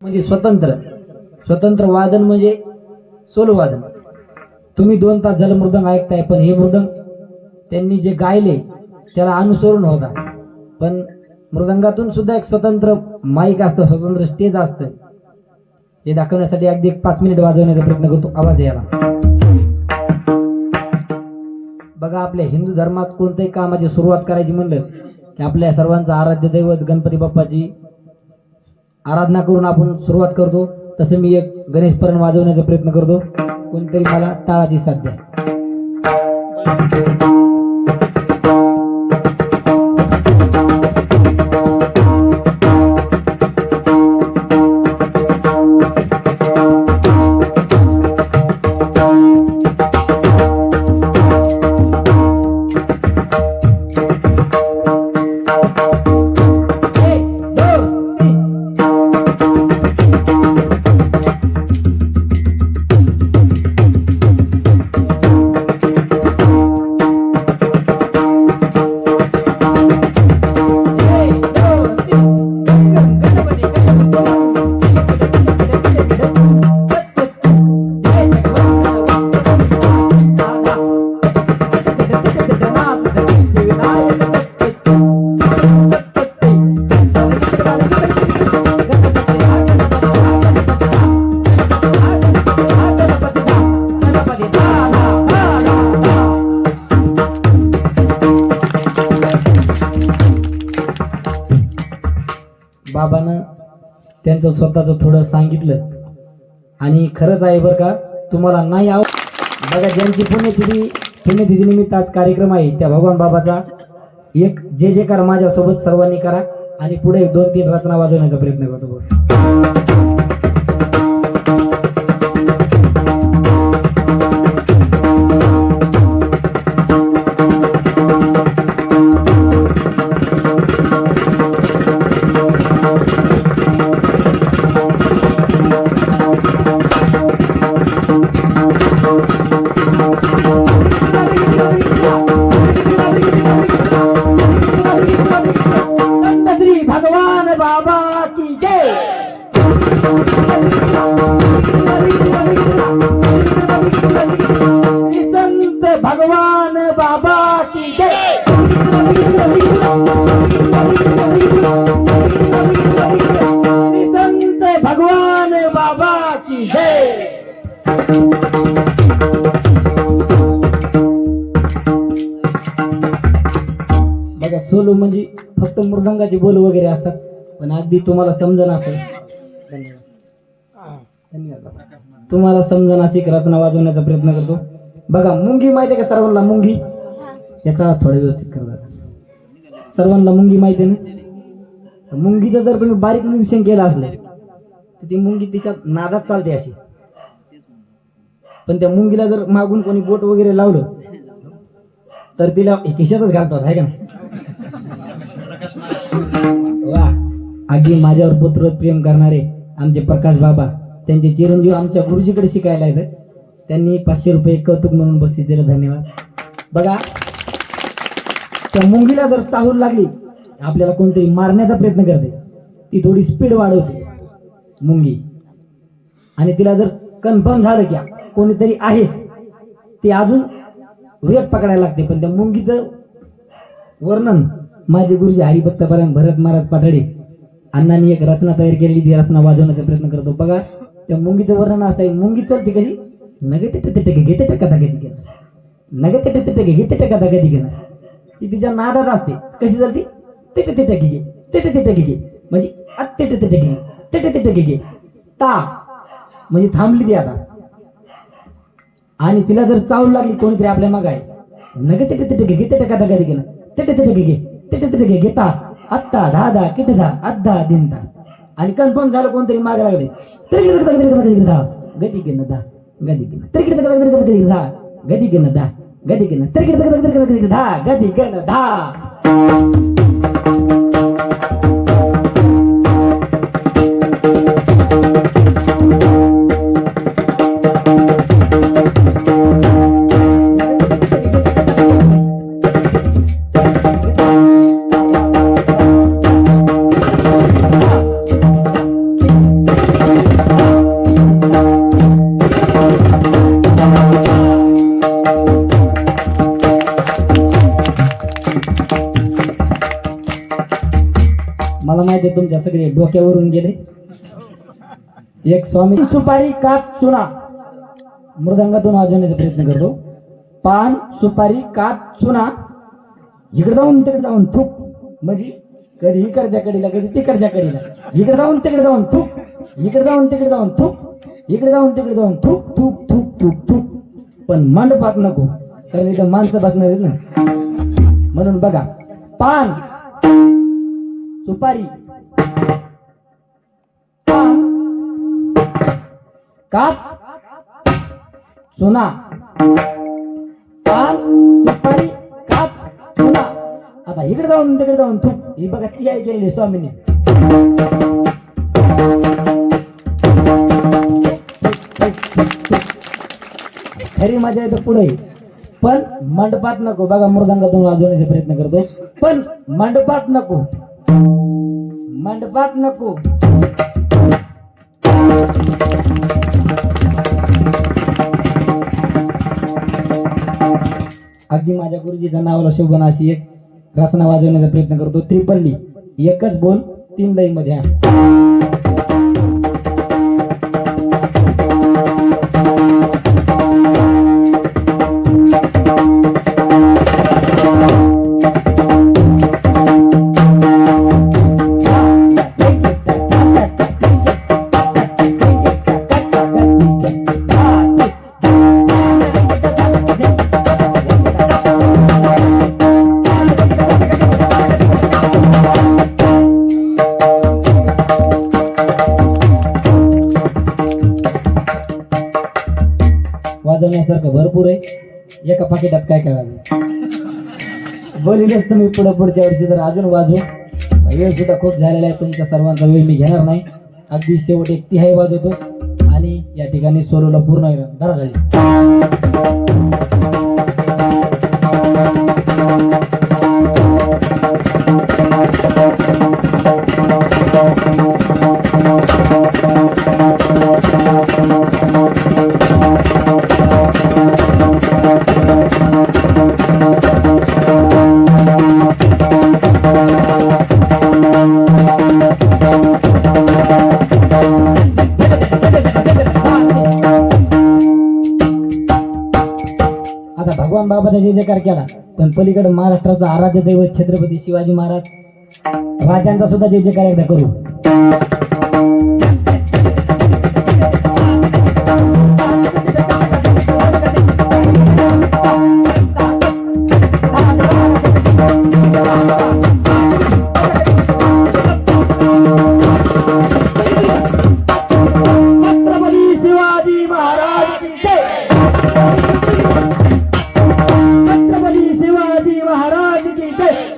म्हणजे स्वतंत्र वादन म्हणजे सोलो वादन. तुम्ही 2 तास झालं मृदंग ऐकताय, पण हे मृदंग त्यांनी जे गायले त्याला अनुसरून होता. पण मृदंगातून सुद्धा एक स्वतंत्र माईक असतं, स्वतंत्र स्टेज असतं. हे दाखवण्यासाठी अगदी 5 मिनिट वाजवण्याचा प्रयत्न करतो. आवाज यायला बघा, आपल्या हिंदू धर्मात कोणत्याही कामाची सुरुवात करायची म्हणलं की आपल्या सर्वांचं आराध्य दैवत गणपती बाप्पाची आराधना करून आपण सुरुवात करतो. तसं मी एक गणेश पुराण वाजवण्याचा प्रयत्न करतो. कोणतरी मला टाळाची साथ द्या. बाबानं त्यांचं स्वतःचं थोडं सांगितलं आणि खरंच आहे बरं का, तुम्हाला नाही बघा, ज्यांची पुण्यतिथी निमित्त आज कार्यक्रम आहे त्या भगवान बाबाचा एक जय जयकार माझ्यासोबत सर्वांनी करा आणि पुढे 2-3 रचना वाजवण्याचा प्रयत्न करतो. भगवान बाबा की जय. संत भगवान बाबा की जय. संत भगवान बाबा की जय. बघा, सोलो म्हणजे फक्त मृदंगाचे बोल वगैरे असतात, पण अगदी तुम्हाला समजन असेल. धन्यवाद. तुम्हाला समजन अशी रचना वाजवण्याचा प्रयत्न करतो. बघा, मुंगी माहिती आहे का सर्वांना? मुंगी याचा थोडा व्यवस्थित करता. सर्वांना मुंगी माहिती आहे ना? मुंगीचं जर तुम्ही बारीक निरीक्षण केलं असलं तर ती मुंगी तिच्या नादात चालते अशी, पण त्या मुंगीला जर मागून कोणी बोट वगैरे लावलं तर तिला खिशातच घालतात, आहे का नाही? वा, अगदी माझ्यावर पुत्र प्रेम करणारे आमचे प्रकाश बाबा, त्यांचे चिरंजीव आमच्या गुरुजीकडे शिकायला येतात. त्यांनी 500 रुपये कौतुक म्हणून बक्षीस दिलं. धन्यवाद. बघा, त्या मुंगीला जर चाहूल लागली, आपल्याला कोणतरी मारण्याचा प्रयत्न करते, ती थोडी स्पीड वाढवते मुंगी, आणि तिला जर कन्फर्म झालं की कोणीतरी आहेच, ती अजून वेग पकडायला लागते. पण त्या मुंगीचं वर्णन माझे गुरुजी हरिभक्त भरत महाराज पाठाडे अण्णांनी एक रचना तयार केलेली, ती रचना वाजवण्याचा प्रयत्न करतो. बघा, त्या मुंगीचं वर्णन असं आहे. मुंगी चलते कशी नगे ते घेते टका घेते नगे ते टका घेते, ती तिच्या नादात असते. कशी चालते? ते घे म्हणजे ते घे ता म्हणजे थांबली ती आता. आणि तिला जर चावू लागली कोणीतरी आपल्या माग आहे, नगे ते घे ते घे घेता आत्ता धादा किटधा अद्धा दिनता, आणि कन्फर्म झालं कोणतरी मागे लागले गती घेणं दा गदी घेणं गदी घेणं दा गदी घेणं गदी घेणं धा. डोक्यावरून गेले. एक स्वामी सुपारी कात चुना मृदंगातून वाजवण्याचा प्रयत्न करतो. पान सुपारी कात चुना इकडे जाऊन तिकडे जाऊन थूक, म्हणजे कधी इकडच्या कडीला कधी तिकडच्या कडीला, इकडे जाऊन तिकडे जाऊन थूक, इकडे जाऊन तिकडे जाऊन थूक, इकडे जाऊन तिकडे जाऊन थूक थूक थूक थूक थूक. पण मंडपात नको, कारण इथं माणसं बसणार आहेत ना. म्हणून बघा, पान सुपारी पान कात चुना, पान सुपारी कात चुना. आता इकडे जाऊन तिकडे जाऊन थूक. ही बघा ती आहे केलेली स्वामीने. खरी मजा येतं पुढे, पण मंडपात नको. बघा मृदंगातून वाजवण्याचा प्रयत्न करतो, पण मंडपात नको, मंडपात नको. अगदी माझ्या गुरुजीच्या नावाला शोभन अशी एक रचना वाजवण्याचा प्रयत्न करतो. त्रिपल्ली, एकच बोल 3 लई मध्ये. वाजवण्यासारखं भरपूर आहे. एका पाकिटात काय काय वाजव बोलिलेच तुम्ही पुढच्या वर्षी तर अजून वाजवू. वेळ सुद्धा खूप झालेला आहे. तुमच्या सर्वांचा वेळ मी घेणार नाही. अगदी शेवट एक तिहाई वाजवतो आणि या ठिकाणी सोलोला पूर्ण धरा झाली. आता भगवान बाबाचा जय जयकार केला, पण पलीकडे महाराष्ट्राचा आराध्य दैवत छत्रपती शिवाजी महाराज राजांचा सुद्धा जय जयकार एकदा करू. छत्रपती शिवाजी महाराज की जय.